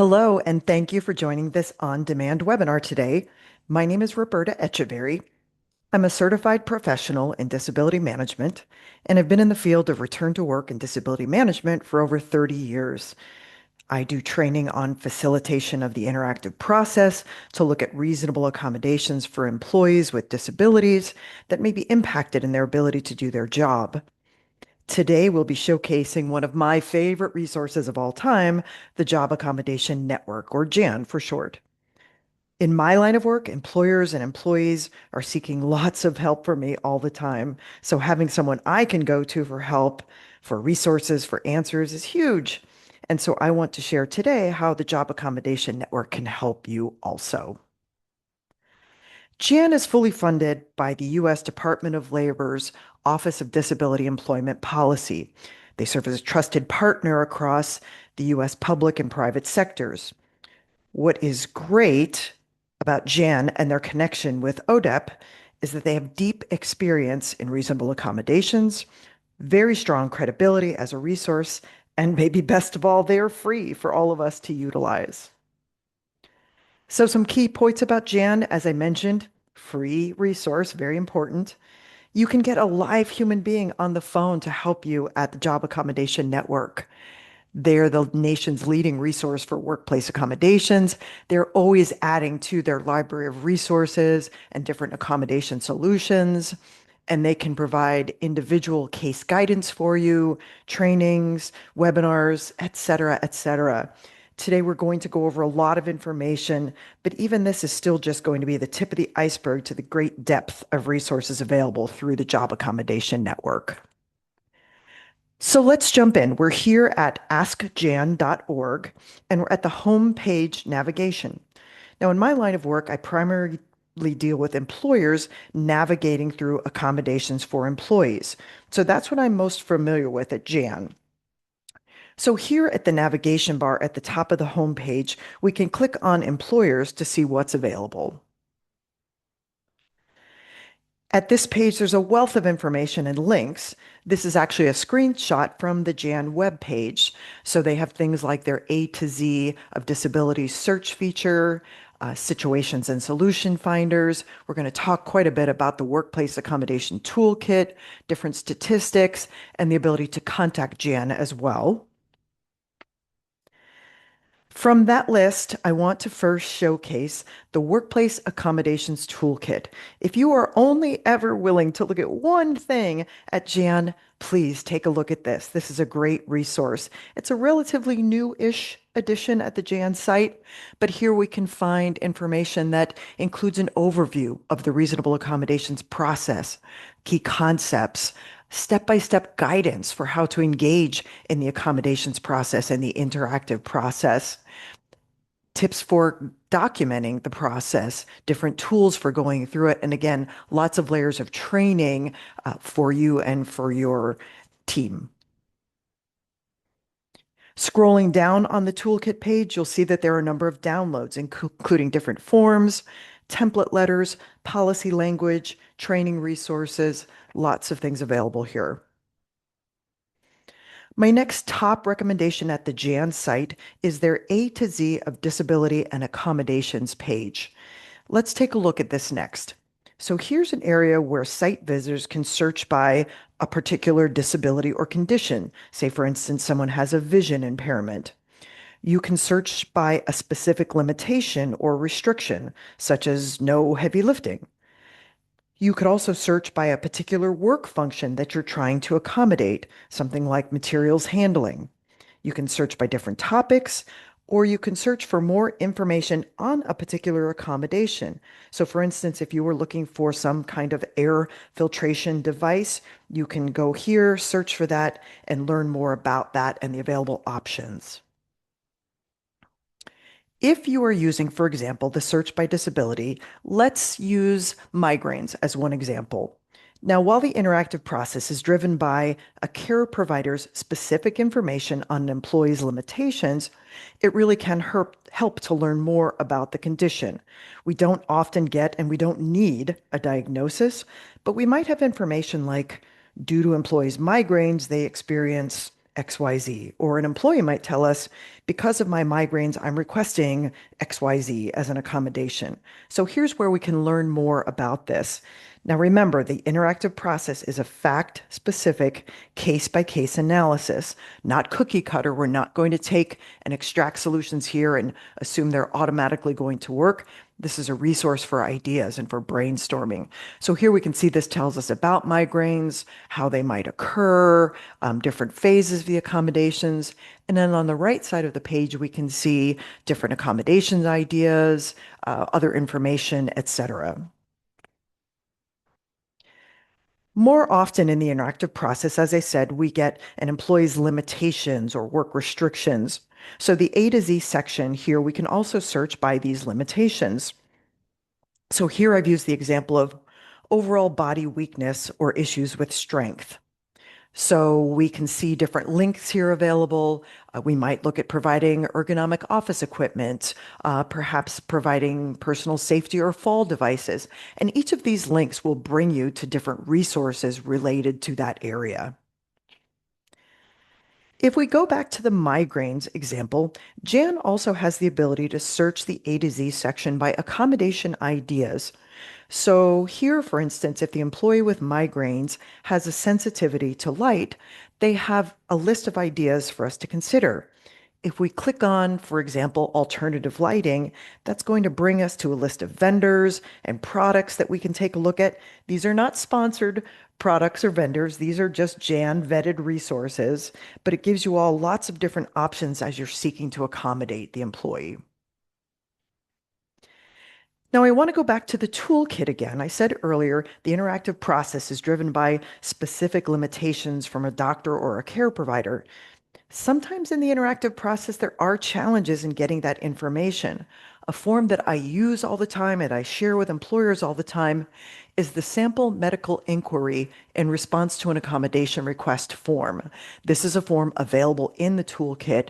Hello, and thank you for joining this on-demand webinar today. My name is Roberta Echeverry. I'm a certified professional in disability management, and I've been in the field of return to work and disability management for over 30 years. I do training on facilitation of the interactive process to look at reasonable accommodations for employees with disabilities that may be impacted in their ability to do their job. Today, we'll be showcasing one of my favorite resources of all time, the Job Accommodation Network, or JAN for short. In my line of work, employers and employees are seeking lots of help from me all the time. So having someone I can go to for help, for resources, for answers is huge. And so I want to share today how the Job Accommodation Network can help you also. JAN is fully funded by the U.S. Department of Labor's Office of Disability Employment Policy. They serve as a trusted partner across the U.S. public and private sectors. What is great about JAN and their connection with ODEP is that they have deep experience in reasonable accommodations, very strong credibility as a resource, and maybe best of all, they are free for all of us to utilize. So some key points about JAN, as I mentioned, free resource, very important. You can get a live human being on the phone to help you at the Job Accommodation Network. They're the nation's leading resource for workplace accommodations. They're always adding to their library of resources and different accommodation solutions, and they can provide individual case guidance for you, trainings, webinars, et cetera, et cetera. Today, we're going to go over a lot of information, but even this is still just going to be the tip of the iceberg to the great depth of resources available through the Job Accommodation Network. So let's jump in. We're here at askjan.org, and we're at the home page navigation. Now, in my line of work, I primarily deal with employers navigating through accommodations for employees. So that's what I'm most familiar with at JAN. So here at the navigation bar at the top of the home page, we can click on employers to see what's available. At this page, there's a wealth of information and links. This is actually a screenshot from the JAN web page. So they have things like their A to Z of disability search feature, situations and solution finders. We're going to talk quite a bit about the workplace accommodation toolkit, different statistics, and the ability to contact JAN as well. From that list, I want to first showcase the Workplace Accommodations Toolkit. If you are only ever willing to look at one thing at JAN, please take a look at this. This is a great resource. It's a relatively new-ish edition at the JAN site, but here we can find information that includes an overview of the reasonable accommodations process, key concepts, step-by-step guidance for how to engage in the accommodations process and the interactive process, tips for documenting the process, different tools for going through it, and again, lots of layers of training for you and for your team. Scrolling down on the toolkit page, you'll see that there are a number of downloads, including different forms, template letters, policy language, training resources, lots of things available here. My next top recommendation at the JAN site is their A to Z of disability and accommodations page. Let's take a look at this next. So here's an area where site visitors can search by a particular disability or condition. Say, for instance, someone has a vision impairment. You can search by a specific limitation or restriction, such as no heavy lifting. You could also search by a particular work function that you're trying to accommodate, something like materials handling. You can search by different topics, or you can search for more information on a particular accommodation. So for instance, if you were looking for some kind of air filtration device, you can go here, search for that, and learn more about that and the available options. If you are using, for example, the search by disability, let's use migraines as one example. Now, while the interactive process is driven by a care provider's specific information on an employee's limitations, it really can help to learn more about the condition. We don't often get and we don't need a diagnosis, but we might have information like, due to employees' migraines, they experience XYZ. Or an employee might tell us, because of my migraines, I'm requesting XYZ as an accommodation. So here's where we can learn more about this. Now, remember, the interactive process is a fact specific, case by case analysis, not cookie cutter. We're not going to take and extract solutions here and assume they're automatically going to work. This is a resource for ideas and for brainstorming. So here we can see this tells us about migraines, how they might occur, different phases of the accommodations. And then on the right side of the page, we can see different accommodations ideas, other information, etc. More often in the interactive process, as I said, we get an employee's limitations or work restrictions. So the A to Z section here, we can also search by these limitations. So here I've used the example of overall body weakness or issues with strength. So we can see different links here available. We might look at providing ergonomic office equipment, perhaps providing personal safety or fall devices. And each of these links will bring you to different resources related to that area. If we go back to the migraines example, Jan also has the ability to search the A to Z section by accommodation ideas. So here, for instance, if the employee with migraines has a sensitivity to light, they have a list of ideas for us to consider. If we click on, for example, alternative lighting, that's going to bring us to a list of vendors and products that we can take a look at. These are not sponsored products or vendors. These are just Jan vetted resources, but it gives you all lots of different options as you're seeking to accommodate the employee. Now, I want to go back to the toolkit again. I said earlier, the interactive process is driven by specific limitations from a doctor or a care provider. Sometimes in the interactive process, there are challenges in getting that information. A form that I use all the time and I share with employers all the time is the sample medical inquiry in response to an accommodation request form. This is a form available in the toolkit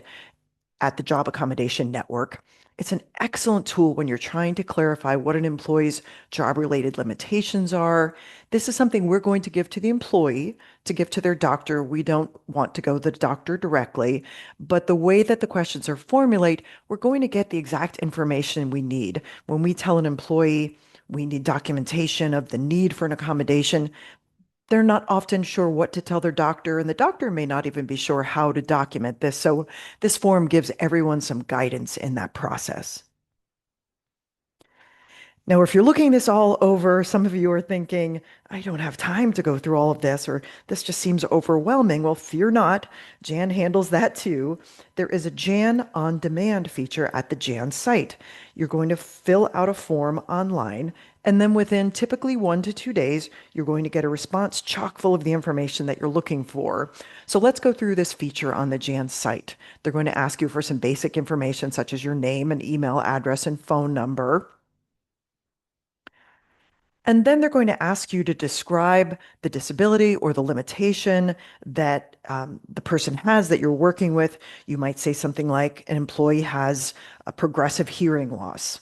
at the Job Accommodation Network. It's an excellent tool when you're trying to clarify what an employee's job-related limitations are. This is something we're going to give to the employee, to give to their doctor. We don't want to go to the doctor directly, but the way that the questions are formulated, we're going to get the exact information we need. When we tell an employee we need documentation of the need for an accommodation, they're not often sure what to tell their doctor, and the doctor may not even be sure how to document this. So this form gives everyone some guidance in that process. Now, if you're looking this all over, some of you are thinking, I don't have time to go through all of this, or this just seems overwhelming. Well, fear not. Jan handles that too. There is a Jan on demand feature at the Jan site. You're going to fill out a form online, and then within typically 1 to 2 days, you're going to get a response chock full of the information that you're looking for. So let's go through this feature on the Jan site. They're going to ask you for some basic information such as your name and email address and phone number. And then they're going to ask you to describe the disability or the limitation that the person has that you're working with. You might say something like an employee has a progressive hearing loss.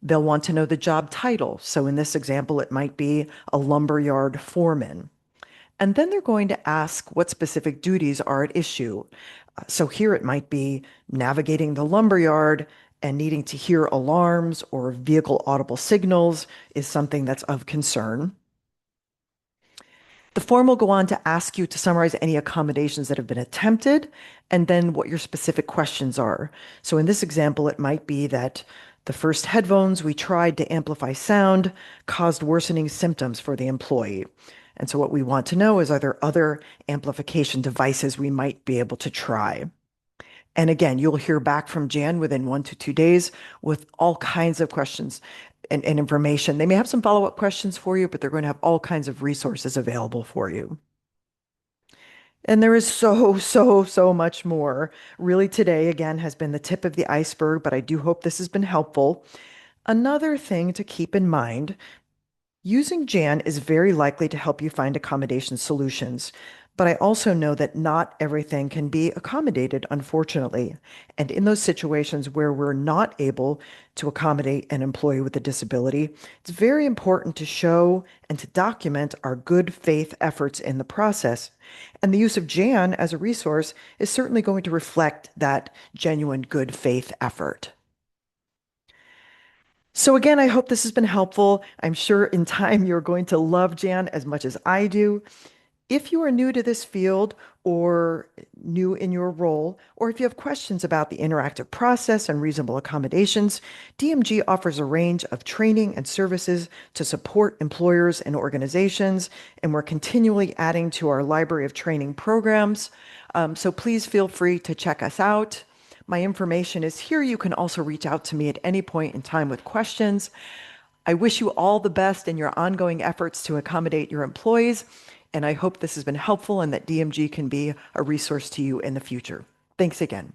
They'll want to know the job title. So in this example, it might be a lumberyard foreman. And then they're going to ask what specific duties are at issue. So here it might be navigating the lumberyard and needing to hear alarms or vehicle audible signals is something that's of concern. The form will go on to ask you to summarize any accommodations that have been attempted and then what your specific questions are. So in this example, it might be that the first headphones we tried to amplify sound caused worsening symptoms for the employee. And so what we want to know is, are there other amplification devices we might be able to try? And again, you'll hear back from Jan within 1 to 2 days with all kinds of questions and information. They may have some follow-up questions for you, but they're going to have all kinds of resources available for you. And there is so much more. Really, today, again, has been the tip of the iceberg, but I do hope this has been helpful. Another thing to keep in mind, using Jan is very likely to help you find accommodation solutions. But I also know that not everything can be accommodated, unfortunately. And in those situations where we're not able to accommodate an employee with a disability, it's very important to show and to document our good faith efforts in the process. And the use of Jan as a resource is certainly going to reflect that genuine good faith effort. So again, I hope this has been helpful. I'm sure in time you're going to love Jan as much as I do. If you are new to this field or new in your role, or if you have questions about the interactive process and reasonable accommodations, DMG offers a range of training and services to support employers and organizations, and we're continually adding to our library of training programs. So please feel free to check us out. My information is here. You can also reach out to me at any point in time with questions. I wish you all the best in your ongoing efforts to accommodate your employees, and I hope this has been helpful and that DMG can be a resource to you in the future. Thanks again.